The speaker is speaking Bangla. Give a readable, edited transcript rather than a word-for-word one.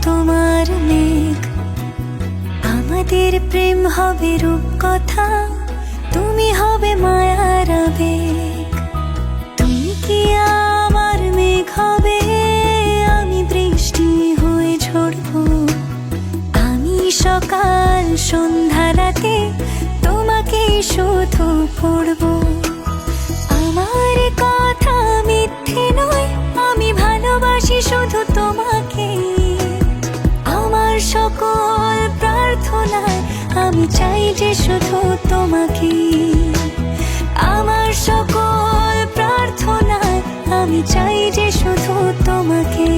তোমার মেঘ। আমাদের প্রেম হবে রূপকথা, তুমি হবে মায়ার আবেগ। তুমি কি আমার মেঘ হবে, আমি বৃষ্টি হয়ে ঝরবো। আমি সকাল সন্ধ্যা রাতে তোমাকে শুধু পড়বো। আমার কথা মিথ্যে নয়, আমি ভালোবাসি শুধু তোমাকে। আমার সকল প্রার্থনায় আমি চাই যে শুধু তোমাকে। আমার সকল প্রার্থনায় আমি চাই যে শুধু তোমাকে।